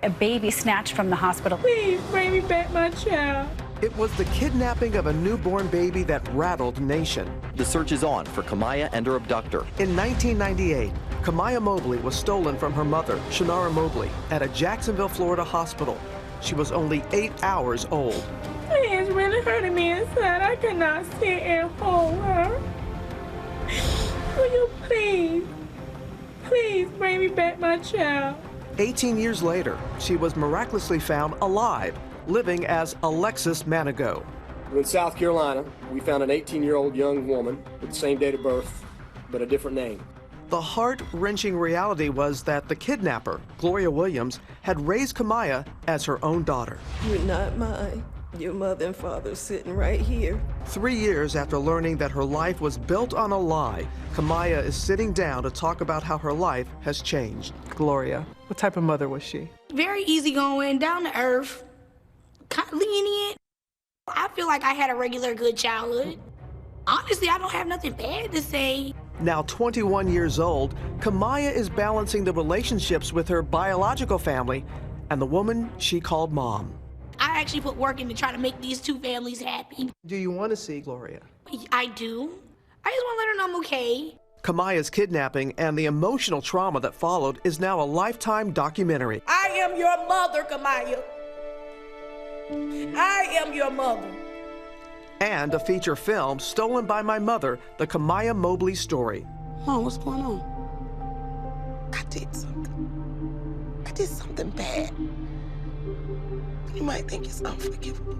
A baby snatched from the hospital. Please bring me back my child. It was the kidnapping of a newborn baby that rattled the nation. The search is on for Kamiyah and her abductor. In 1998, Kamiyah Mobley was stolen from her mother, Shannara Mobley, at a Jacksonville, Florida hospital. She was only 8 hours old. It's really hurting me inside. I cannot sit and hold her. Will you please bring me back my child? 18 years later, she was miraculously found alive, living as Alexis Manigault. In South Carolina, we found an 18-year-old young woman with the same date of birth, but a different name. The heart-wrenching reality was that the kidnapper, Gloria Williams, had raised Kamiyah as her own daughter. You're not mine. Your mother and father sitting right here. 3 years after learning that her life was built on a lie, Kamiyah is sitting down to talk about how her life has changed. Gloria, what type of mother was she? Very easygoing, down to earth, kind of lenient. I feel like I had a regular good childhood. Honestly, I don't have nothing bad to say. Now 21 years old, Kamiyah is balancing the relationships with her biological family and the woman she called mom. I actually put work in to try to make these two families happy. Do you want to see Gloria? I do. I just want to let her know I'm okay. Kamiyah's kidnapping and the emotional trauma that followed is now a Lifetime documentary. I am your mother, Kamiyah. I am your mother. And a feature film, Stolen by My Mother, the Kamiyah Mobley story. Mom, what's going on? I did something. I did something bad. You might think it's unforgivable.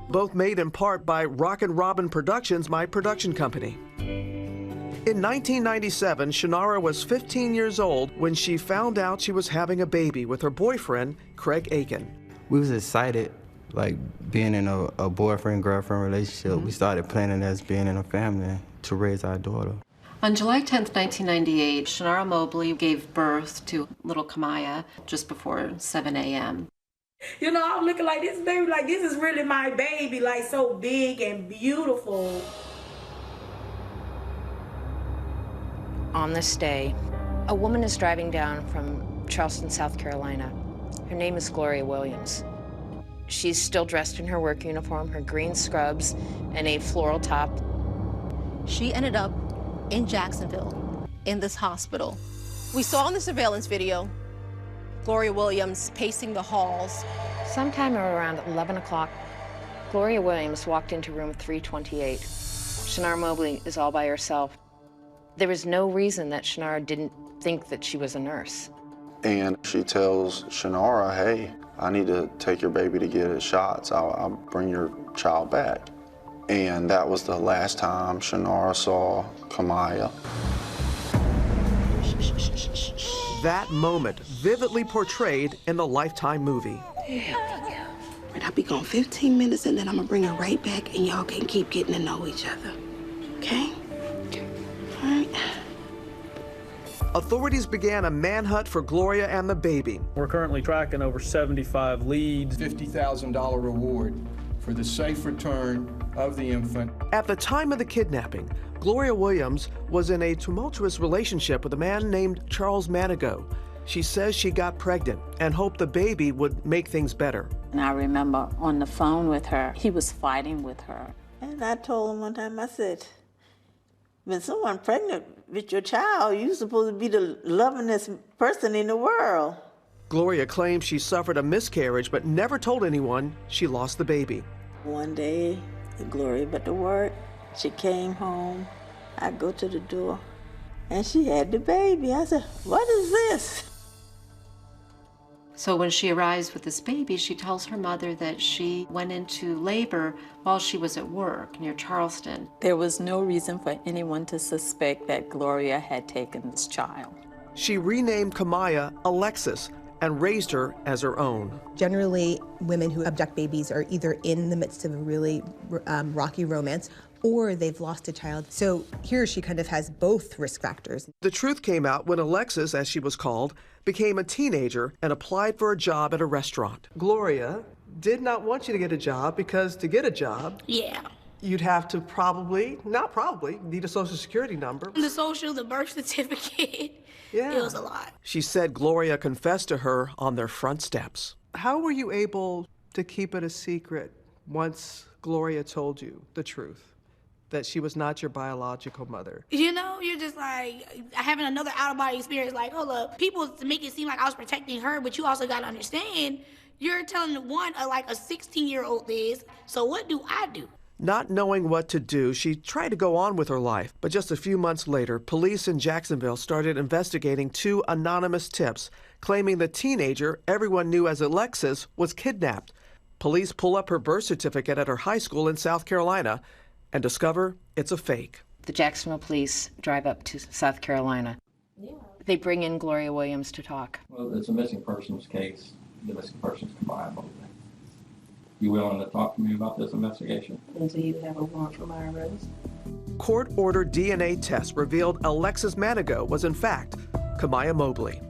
Both made in part by Rockin' Robin Productions, my production company. In 1997, Shannara was 15 years old when she found out she was having a baby with her boyfriend, Craig Aiken. We was excited, like being in a boyfriend-girlfriend relationship. We started planning as being in a family to raise our daughter. On July 10th, 1998, Shannara Mobley gave birth to little Kamiyah just before 7 a.m. You know, I'm looking like this baby, like this is really my baby, like so big and beautiful. On this day, a woman is driving down from Charleston, South Carolina. Her name is Gloria Williams. She's still dressed in her work uniform, her green scrubs, and a floral top. She ended up in Jacksonville, in this hospital. We saw in the surveillance video Gloria Williams pacing the halls. Sometime around 11 o'clock, Gloria Williams walked into room 328. Shannara Mobley is all by herself. There was no reason that Shannara didn't think that she was a nurse. And she tells Shannara, hey, I need to take your baby to get his shots. I'll bring your child back. And that was the last time Shannara saw Kamiyah. That moment vividly portrayed in the Lifetime movie. Yeah. I'll be gone 15 minutes and then I'm gonna bring her right back and y'all can keep getting to know each other, okay? All right. Authorities began a manhunt for Gloria and the baby. We're currently tracking over 75 leads. $50,000 reward for the safe return of the infant. At the time of the kidnapping, Gloria Williams was in a tumultuous relationship with a man named Charles Manigault. She says she got pregnant and hoped the baby would make things better. And I remember on the phone with her, he was fighting with her. And I told him one time, I said, when someone pregnant with your child, you're supposed to be the lovingest person in the world. Gloria claims she suffered a miscarriage but never told anyone she lost the baby. One day, Gloria went to work. She came home. I go to the door, and she had the baby. I said, what is this? So when she arrives with this baby, she tells her mother that she went into labor while she was at work near Charleston. There was no reason for anyone to suspect that Gloria had taken this child. She renamed Kamiyah Alexis and raised her as her own. Generally, women who abduct babies are either in the midst of a really rocky romance or they've lost a child. So here she kind of has both risk factors. The truth came out when Alexis, as she was called, became a teenager and applied for a job at a restaurant. Gloria did not want you to get a job because to get a job, you'd have to not probably, need a social security number. The social, the birth certificate, It was a lot. She said Gloria confessed to her on their front steps. How were you able to keep it a secret once Gloria told you the truth, that she was not your biological mother? You know, you're just like having another out-of-body experience. Like, hold up, people make it seem like I was protecting her, but you also got to understand, you're telling like a 16-year-old this, so what do I do? Not knowing what to do, she tried to go on with her life. But just a few months later, police in Jacksonville started investigating 2 anonymous tips claiming the teenager everyone knew as Alexis was kidnapped. Police pull up her birth certificate at her high school in South Carolina and discover it's a fake. The Jacksonville police drive up to South Carolina. They bring in Gloria Williams to talk. Well, it's a missing persons case. The missing persons Kamiyah Mobley. You willing to talk to me about this investigation? Until you have a warrant for my arrest. Court-ordered DNA tests revealed Alexis Manigault was in fact Kamiyah Mobley.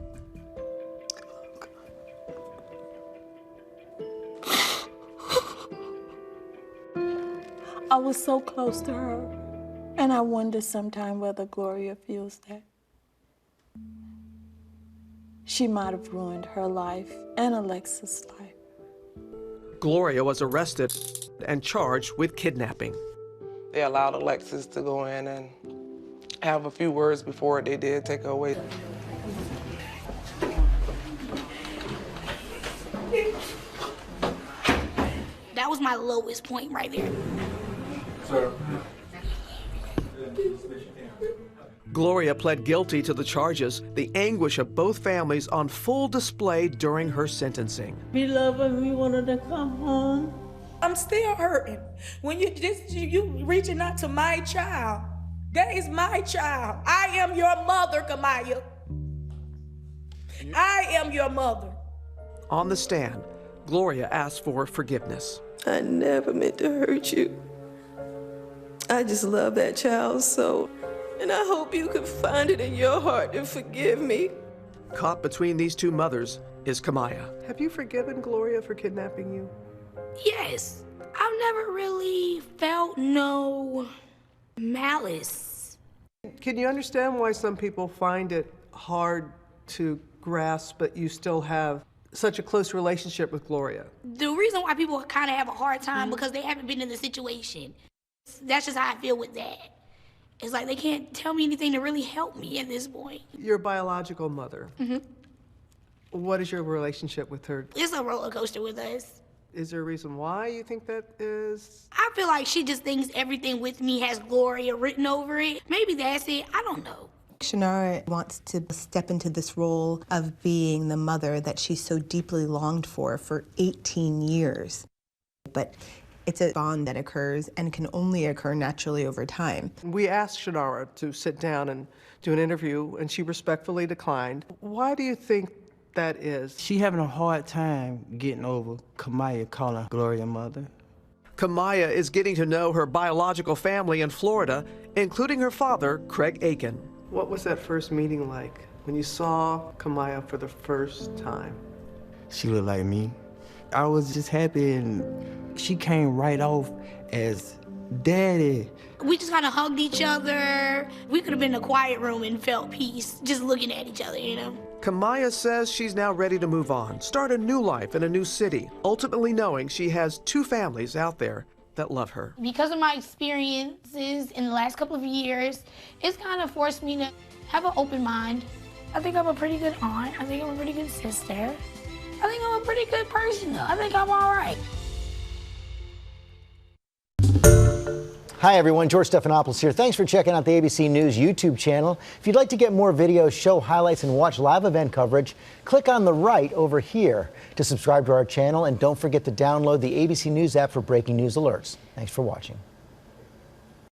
I was so close to her, and I wonder sometime whether Gloria feels that. She might have ruined her life and Alexis' life. Gloria was arrested and charged with kidnapping. They allowed Alexis to go in and have a few words before they did take her away. That was my lowest point right there. Gloria pled guilty to the charges, the anguish of both families on full display during her sentencing. We love her, we wanted to come home. I'm still hurting. When you reaching out to my child, that is my child. I am your mother, Kamiyah. I am your mother. On the stand, Gloria asked for forgiveness. I never meant to hurt you. I just love that child so, and I hope you can find it in your heart to forgive me. Caught between these 2 mothers is Kamiyah. Have you forgiven Gloria for kidnapping you? Yes. I've never really felt no malice. Can you understand why some people find it hard to grasp, but you still have such a close relationship with Gloria? The reason why people kind of have a hard time because they haven't been in the situation. That's just how I feel with that. It's like they can't tell me anything to really help me at this point. Your biological mother. Mm-hmm. What is your relationship with her? It's a roller coaster with us. Is there a reason why you think that is? I feel like she just thinks everything with me has Gloria written over it. Maybe that's it. I don't know. Shanara wants to step into this role of being the mother that she so deeply longed for 18 years. But it's a bond that occurs and can only occur naturally over time. We asked Shanara to sit down and do an interview, and she respectfully declined. Why do you think that is? She having a hard time getting over Kamiyah calling Gloria mother. Kamiyah is getting to know her biological family in Florida, including her father, Craig Aiken. What was that first meeting like when you saw Kamiyah for the first time? She looked like me. I was just happy, and she came right off as Daddy. We just kind of hugged each other. We could have been in a quiet room and felt peace just looking at each other, you know? Kamiyah says she's now ready to move on, start a new life in a new city, ultimately knowing she has 2 families out there that love her. Because of my experiences in the last couple of years, it's kind of forced me to have an open mind. I think I'm a pretty good aunt. I think I'm a pretty good sister. I think I'm a pretty good person, though. I think I'm all right. Hi everyone, George Stephanopoulos here. Thanks for checking out the ABC News YouTube channel. If you'd like to get more videos, show highlights, and watch live event coverage, click on the right over here to subscribe to our channel, and don't forget to download the ABC News app for breaking news alerts. Thanks for watching.